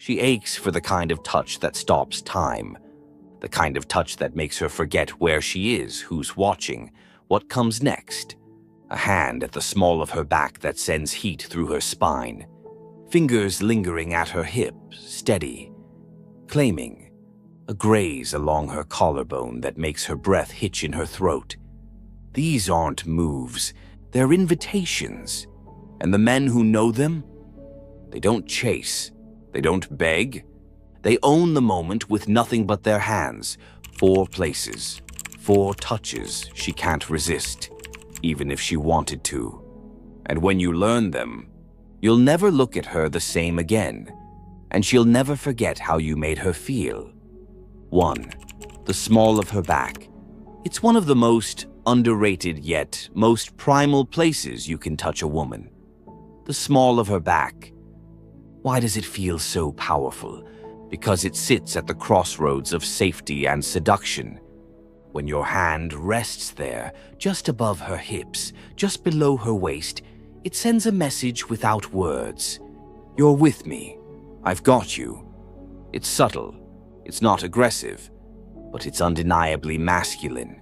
She aches for the kind of touch that stops time, the kind of touch that makes her forget where she is, who's watching, what comes next. A hand at the small of her back that sends heat through her spine. Fingers lingering at her hip, steady, claiming. A graze along her collarbone that makes her breath hitch in her throat. These aren't moves, they're invitations. And the men who know them, they don't chase, they don't beg. They own the moment with nothing but their hands. 4 places, 4 touches she can't resist, even if she wanted to. And when you learn them, you'll never look at her the same again, and she'll never forget how you made her feel. 1. The small of her back. It's one of the most underrated yet most primal places you can touch a woman. The small of her back. Why does it feel so powerful? Because it sits at the crossroads of safety and seduction. When your hand rests there, just above her hips, just below her waist, it sends a message without words. You're with me. I've got you. It's subtle. It's not aggressive, but it's undeniably masculine.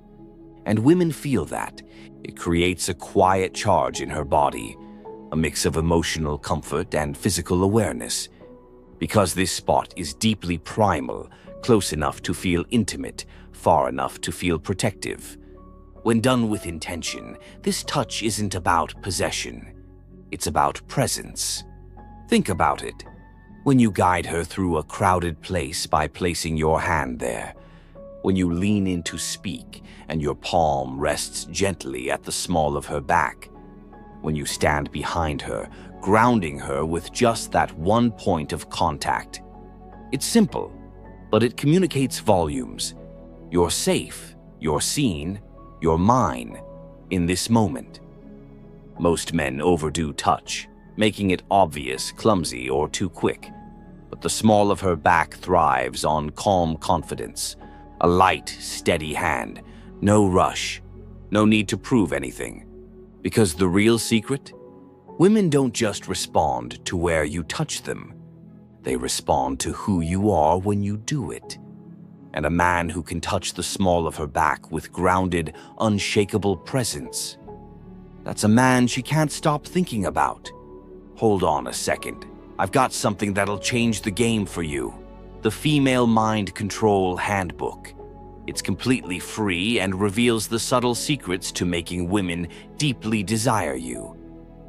And women feel that. It creates a quiet charge in her body, a mix of emotional comfort and physical awareness. Because this spot is deeply primal, close enough to feel intimate, far enough to feel protective. When done with intention, this touch isn't about possession. It's about presence. Think about it. When you guide her through a crowded place by placing your hand there. When you lean in to speak and your palm rests gently at the small of her back. When you stand behind her, grounding her with just that one point of contact. It's simple, but it communicates volumes. You're safe, you're seen, you're mine, in this moment. Most men overdo touch, making it obvious, clumsy, or too quick. But the small of her back thrives on calm confidence, a light, steady hand, no rush, no need to prove anything. Because the real secret? Women don't just respond to where you touch them. They respond to who you are when you do it. And a man who can touch the small of her back with grounded, unshakable presence, that's a man she can't stop thinking about. Hold on a second. I've got something that'll change the game for you. The Female Mind Control Handbook. It's completely free and reveals the subtle secrets to making women deeply desire you.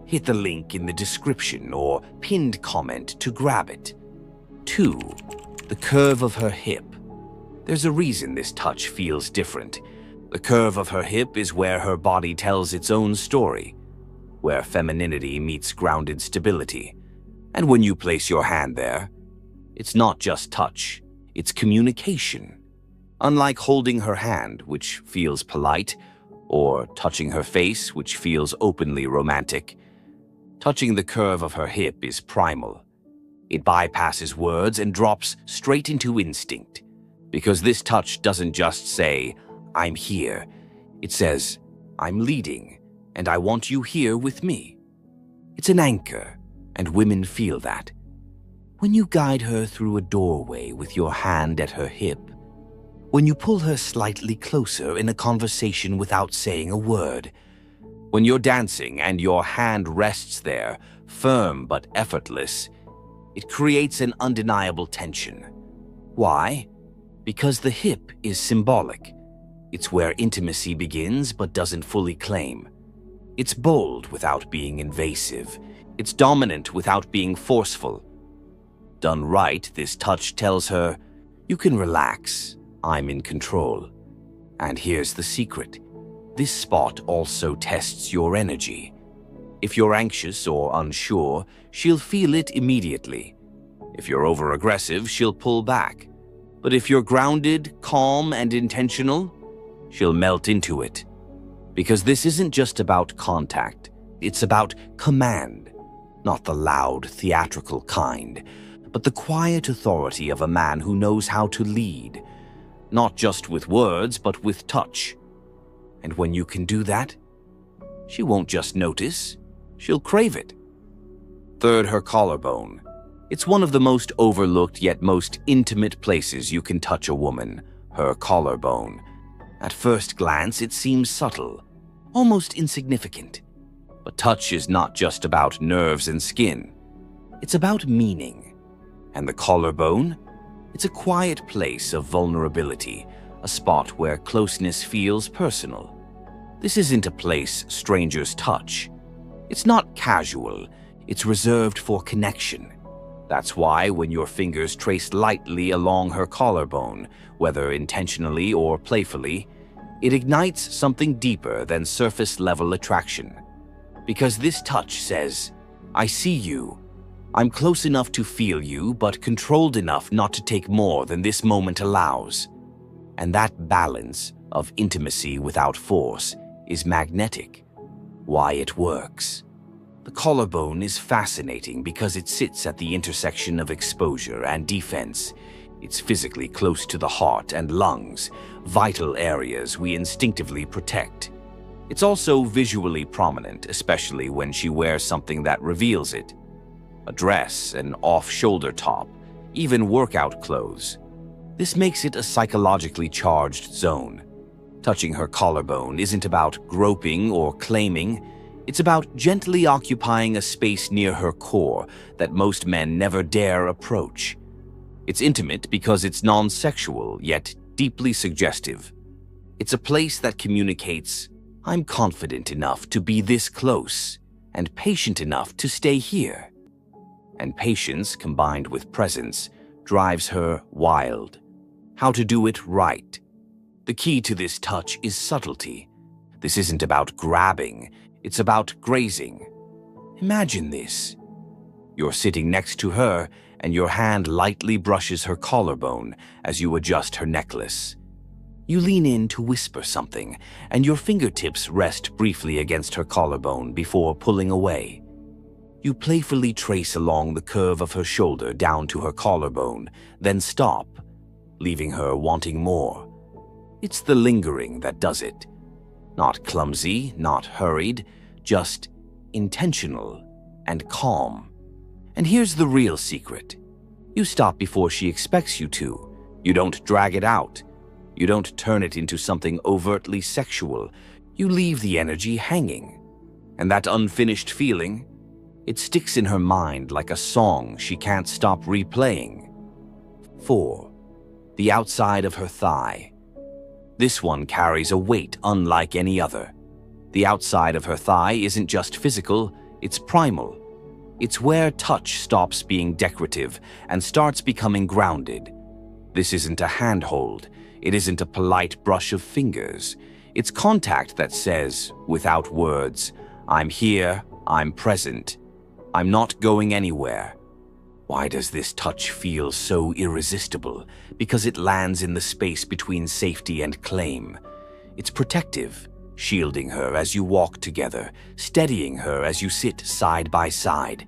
Hit the link in the description or pinned comment to grab it. 2. The curve of her hip. There's a reason this touch feels different. The curve of her hip is where her body tells its own story, where femininity meets grounded stability. And when you place your hand there, it's not just touch, it's communication. Unlike holding her hand, which feels polite, or touching her face, which feels openly romantic, touching the curve of her hip is primal. It bypasses words and drops straight into instinct. Because this touch doesn't just say, I'm here. It says, I'm leading, and I want you here with me. It's an anchor, and women feel that. When you guide her through a doorway with your hand at her hip, when you pull her slightly closer in a conversation without saying a word, when you're dancing and your hand rests there, firm but effortless, it creates an undeniable tension. Why? Because the hip is symbolic. It's where intimacy begins but doesn't fully claim. It's bold without being invasive. It's dominant without being forceful. Done right, this touch tells her, you can relax, I'm in control. And here's the secret. This spot also tests your energy. If you're anxious or unsure, she'll feel it immediately. If you're over-aggressive, she'll pull back. But if you're grounded, calm, and intentional, she'll melt into it. Because this isn't just about contact, it's about command. Not the loud, theatrical kind, but the quiet authority of a man who knows how to lead. Not just with words, but with touch. And when you can do that, she won't just notice, she'll crave it. 3. Her collarbone. It's one of the most overlooked yet most intimate places you can touch a woman, her collarbone. At first glance, it seems subtle, almost insignificant. But touch is not just about nerves and skin. It's about meaning. And the collarbone? It's a quiet place of vulnerability, a spot where closeness feels personal. This isn't a place strangers touch. It's not casual. It's reserved for connection. That's why when your fingers trace lightly along her collarbone, whether intentionally or playfully, it ignites something deeper than surface-level attraction. Because this touch says, I see you. I'm close enough to feel you, but controlled enough not to take more than this moment allows. And that balance of intimacy without force is magnetic. Why it works. The collarbone is fascinating because it sits at the intersection of exposure and defense. It's physically close to the heart and lungs, vital areas we instinctively protect. It's also visually prominent, especially when she wears something that reveals it. A dress, an off-shoulder top, even workout clothes. This makes it a psychologically charged zone. Touching her collarbone isn't about groping or claiming. It's about gently occupying a space near her core that most men never dare approach. It's intimate because it's non-sexual, yet deeply suggestive. It's a place that communicates, I'm confident enough to be this close, and patient enough to stay here. And patience, combined with presence, drives her wild. How to do it right. The key to this touch is subtlety. This isn't about grabbing. It's about grazing. Imagine this. You're sitting next to her, and your hand lightly brushes her collarbone as you adjust her necklace. You lean in to whisper something, and your fingertips rest briefly against her collarbone before pulling away. You playfully trace along the curve of her shoulder down to her collarbone, then stop, leaving her wanting more. It's the lingering that does it. Not clumsy, not hurried, just intentional and calm. And here's the real secret. You stop before she expects you to. You don't drag it out. You don't turn it into something overtly sexual. You leave the energy hanging. And that unfinished feeling, it sticks in her mind like a song she can't stop replaying. 4. The outside of her thigh. This one carries a weight unlike any other. The outside of her thigh isn't just physical, it's primal. It's where touch stops being decorative and starts becoming grounded. This isn't a handhold. It isn't a polite brush of fingers. It's contact that says, without words, I'm here, I'm present, I'm not going anywhere. Why does this touch feel so irresistible? Because it lands in the space between safety and claim. It's protective, shielding her as you walk together, steadying her as you sit side by side.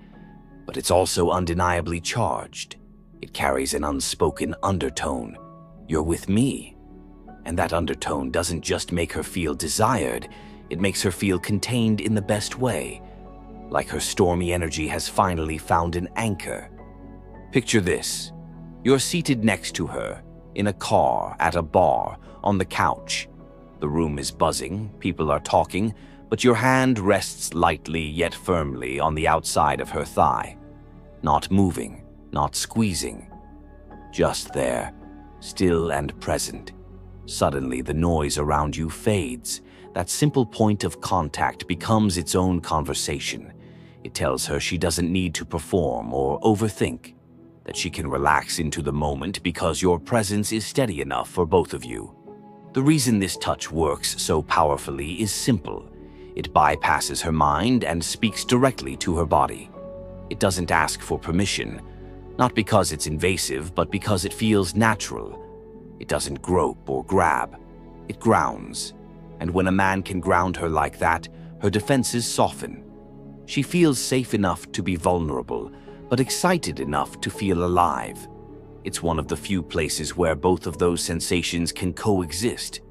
But it's also undeniably charged. It carries an unspoken undertone. You're with me. And that undertone doesn't just make her feel desired, it makes her feel contained in the best way. Like her stormy energy has finally found an anchor. Picture this. You're seated next to her, in a car, at a bar, on the couch. The room is buzzing, people are talking, but your hand rests lightly yet firmly on the outside of her thigh. Not moving, not squeezing. Just there, still and present. Suddenly the noise around you fades. That simple point of contact becomes its own conversation. It tells her she doesn't need to perform or overthink, that she can relax into the moment because your presence is steady enough for both of you. The reason this touch works so powerfully is simple. It bypasses her mind and speaks directly to her body. It doesn't ask for permission, not because it's invasive, but because it feels natural. It doesn't grope or grab. It grounds. And when a man can ground her like that, her defenses soften. She feels safe enough to be vulnerable, but excited enough to feel alive. It's one of the few places where both of those sensations can coexist.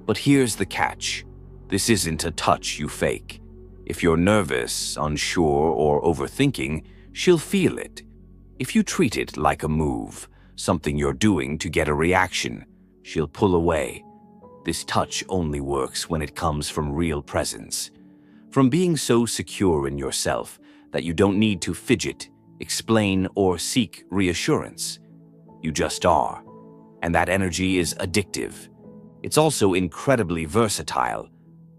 But here's the catch. This isn't a touch you fake. If you're nervous, unsure, or overthinking, she'll feel it. If you treat it like a move, something you're doing to get a reaction, she'll pull away. This touch only works when it comes from real presence. From being so secure in yourself that you don't need to fidget, explain, or seek reassurance. You just are. And that energy is addictive. It's also incredibly versatile.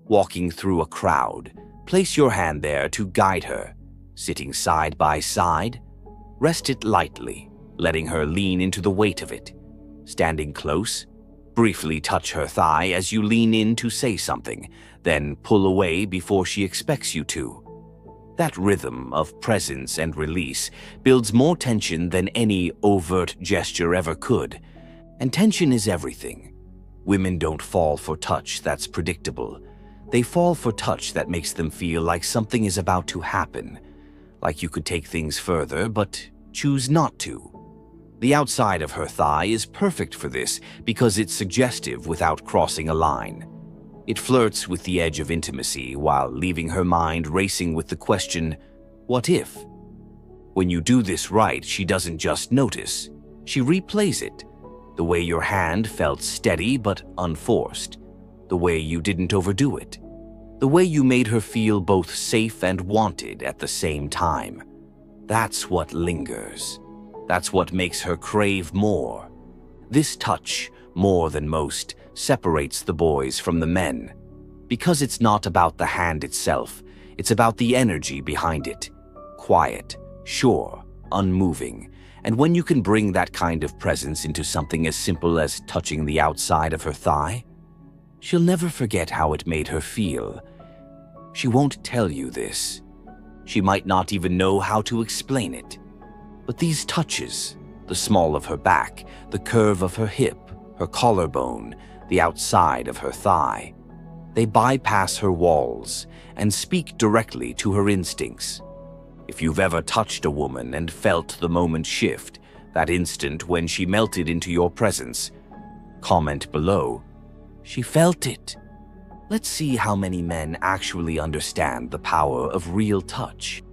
Walking through a crowd, place your hand there to guide her. Sitting side by side, rest it lightly, letting her lean into the weight of it. Standing close, briefly touch her thigh as you lean in to say something, then pull away before she expects you to. That rhythm of presence and release builds more tension than any overt gesture ever could. And tension is everything. Women don't fall for touch that's predictable. They fall for touch that makes them feel like something is about to happen, like you could take things further but choose not to. The outside of her thigh is perfect for this because it's suggestive without crossing a line. It flirts with the edge of intimacy while leaving her mind racing with the question, what if? When you do this right, she doesn't just notice, she replays it. The way your hand felt steady but unforced. The way you didn't overdo it. The way you made her feel both safe and wanted at the same time. That's what lingers. That's what makes her crave more. This touch, more than most, separates the boys from the men. Because it's not about the hand itself, it's about the energy behind it. Quiet, sure, unmoving. And when you can bring that kind of presence into something as simple as touching the outside of her thigh, she'll never forget how it made her feel. She won't tell you this. She might not even know how to explain it. But these touches, the small of her back, the curve of her hip, her collarbone, the outside of her thigh, they bypass her walls and speak directly to her instincts. If you've ever touched a woman and felt the moment shift, that instant when she melted into your presence, comment below, she felt it. Let's see how many men actually understand the power of real touch.